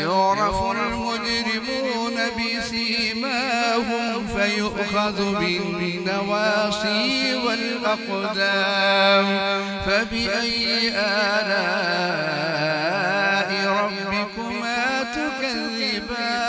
يعرف المجرمون بسيماهم فيؤخذ بالنواصي والأقدام فبأي آلاء ربكما تكذبان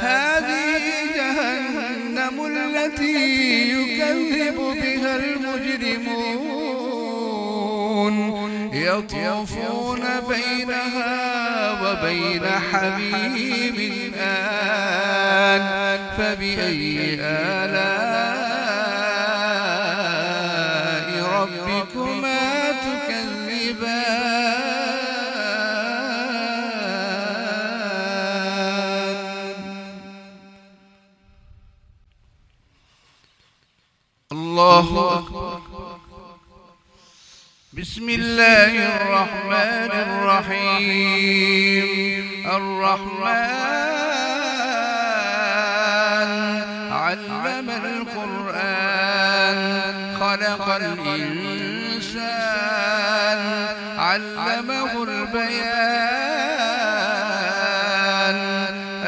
هذه جهنم التي يكذب بها المجرمون يطوفون بينها وبين حميم آن فبأي آلاء ربكما تكذبان الله أكبر. بسم الله الرحمن الرحيم الرحمن علم القرآن خلق الإنسان علمه البيان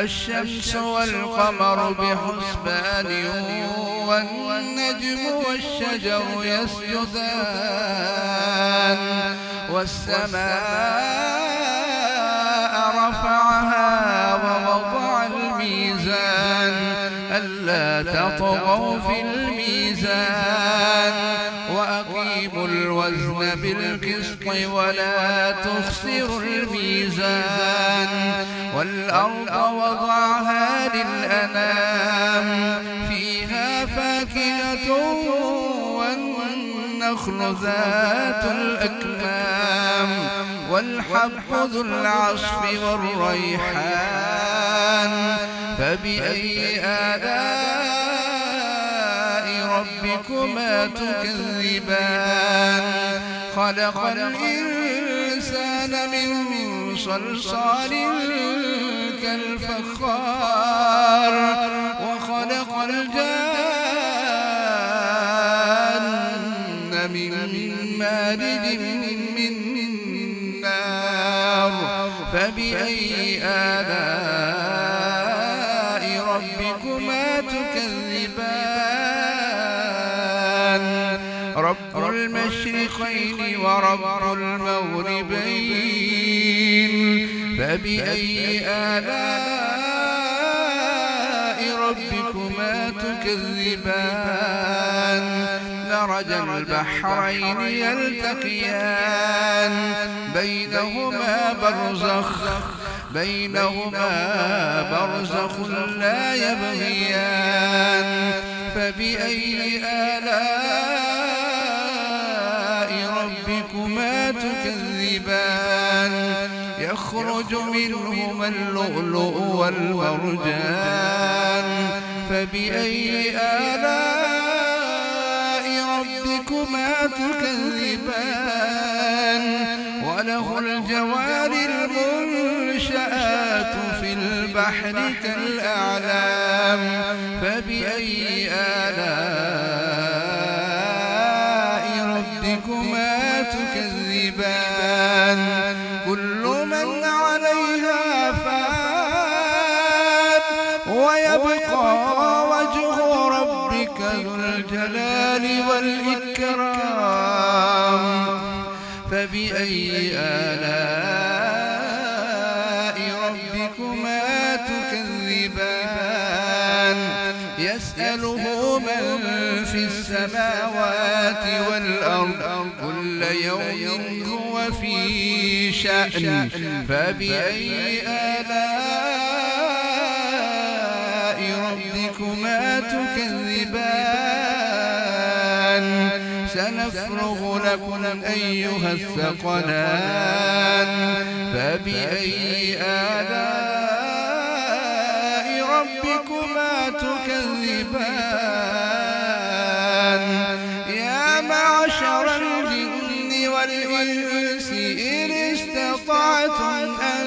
الشمس والقمر بحسبان والنجم والشجر يسجدان والسماء رفعها ووضع الميزان ألا تطغوا في الميزان وأقيموا الوزن بالقسط ولا تخسروا الميزان والأرض وضعها للأنام فيها فاكهة والنخل ذات الأكمام والحب ذو العصف والريحان فبأي آلاء ربكما تكذبان خلق الإنسان من صلصال كالفخار وخلق الجان من مارج من نار فبأي آلاء ربكما تكذبان رب المشرقين ورب المغربين فبأي آلاء ربكما تكذبان مرج البحرين يلتقيان بينهما برزخ لا يبغيان فبأي آلاء ربكما تكذبان يخرج منهما اللؤلؤ والمرجان فبأي آلاء ربكما تكذبان وله الجوار المنشآت في البحر كالأعلام فبأي آلاء ربكما تكذبان كل من عليها فان ويبقى وجه ربك ذو الجلال والإكرام فبأي آلاء ربكما تكذبان يسأله من في السماوات والأرض كل يوم هو في شأن فبأي آلاء ربكما تكذبان سنفرغ لكم أيها الثقلان فبأي آلاء ربكما تكذبان يا معشر الجن والإنس إن استطعتم أن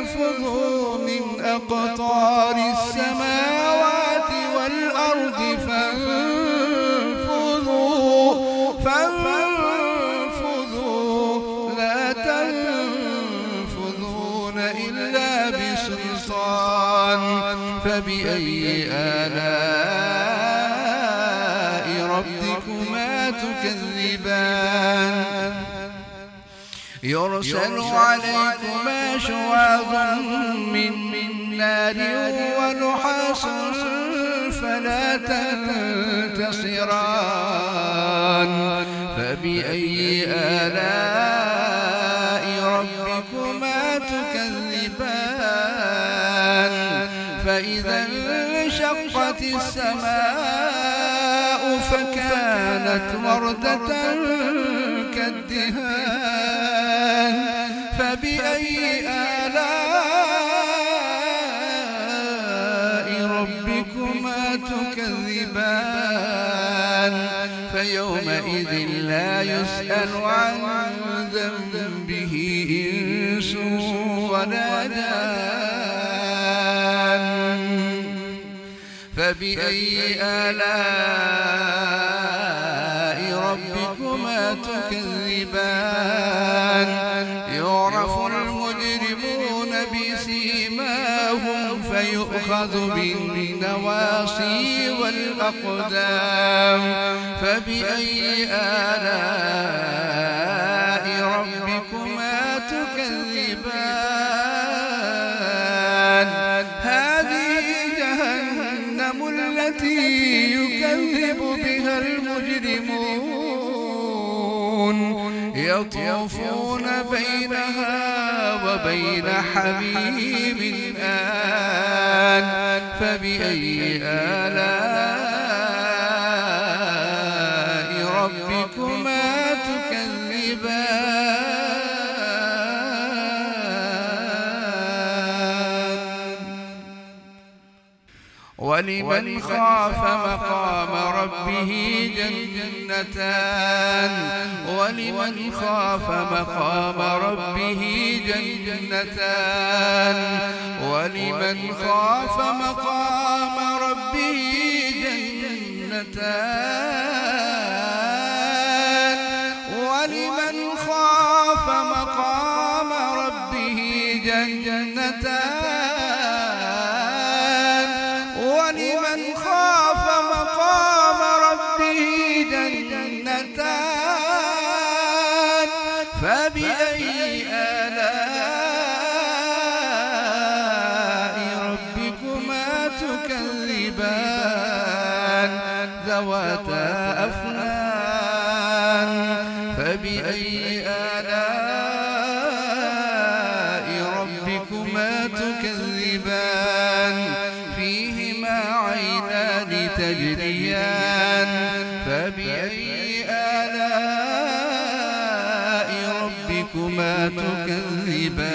تنفذوا من أقطار السماوات والأرض فانفذوا فانفذوا لا تنفذون إلا بسلطان فبأي آلاء ربكما تكذبان يرسل عليكما شواظ من نار ونحاس فلا تنتصران فبأي آلاء ربكما تكذبان فإذا انشقت السماء فكانت وردة كالدهان فبأي آلاء ربكما تكذبان فيومئذ لا يسأل عن ذنبه إنس ولا جان فبأي آلاء ربكما تكذبان يعرف المجرمون بسيماهم فيؤخذ بالنواصي والأقدام فبأي آلاء ربكما تكذبان هذه جهنم التي يكذب بها المجرمون يطوفون بينها وبين حميم آن فبأي آلاء ربكما تكذبان ولمن خاف مقام ربه جنتان ولمن خاف مقام ربه جنتان ولمن خاف مقام ربه جنتان ولمن خاف مقام ربه جنتان ولمن خاف مقام ربه جنتان فبأي آلاء ربكما تكذبان ذواتا أفنان فبأي آلاء ربكما تكذبان فيهما عينان تجريان فبأي آلاء ربكما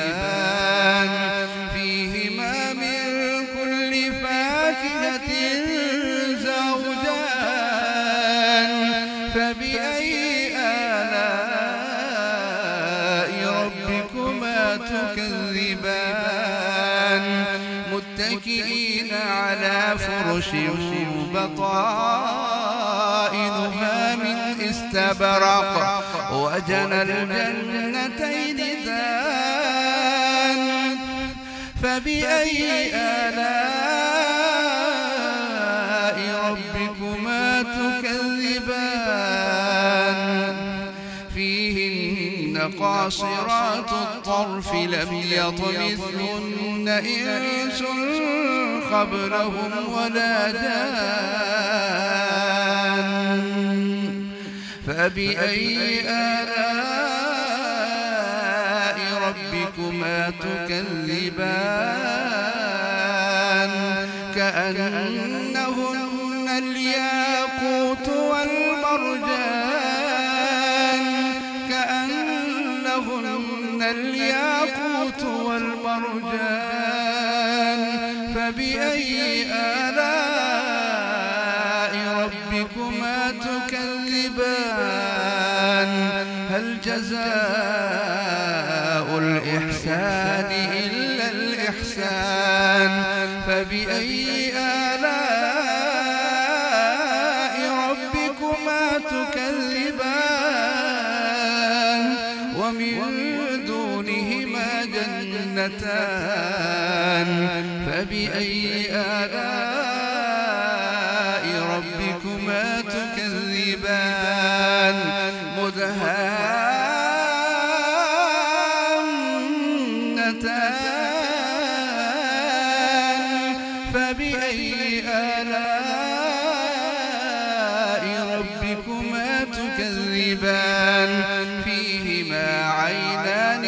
تكذبان فيهما من كل فاكهة زوجان فبأي آلاء ربكما تكذبان متكئين على فرش بطائنها من استبرق وجنى الجنتين دان فبأي آلاء ربكما تكذبان فيهن قاصرات الطرف لم يطمثهن إنس قبلهم ولا جان فبأي آلاء ربكما تكذبان كأنهن الياقوت والمرجان كأنهن الياقوت والمرجان فبأي آلاء ربكما تكذبان هل جزاء الإحسان إلا الإحسان فبأي آلاء ربكما تكذبان ومن دونهما جنتان فبأي آلاء ربكما تكذبان مدهامتان فبأي آلاء ربكما تكذبان فيهما عينان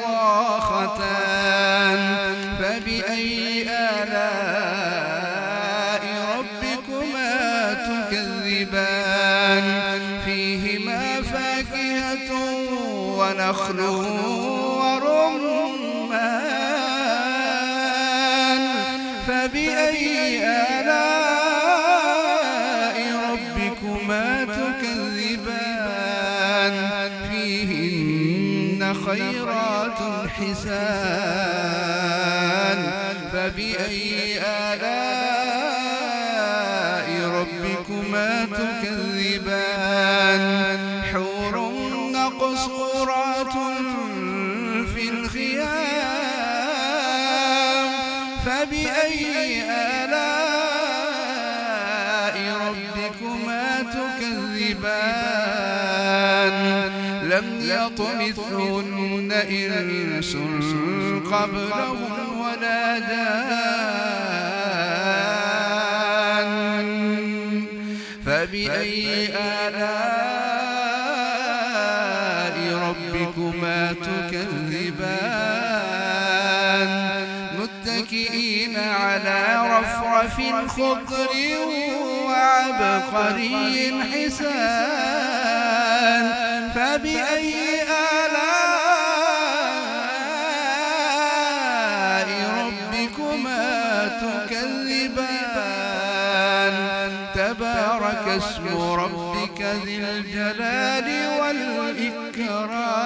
نضاختان فبأي آلاء ربكما تكذبان فيهما فاكهة ونخل ورمان فبأي آلاء ربكما تكذبان فيهن خيرات حسان فبأي آلاء ربكما تكذبان حور مقصورات في الخيام فبأي آلاء ربكما تكذبان لم يطمثهن إنس قبلهم ولا جان فبأي آلاء ربكما تكذبان متكئين على رفرف خضر وعبقري حسان فبأي آلاء ربكما تكذبان تبارك اسم ربك ذي الجلال والإكرام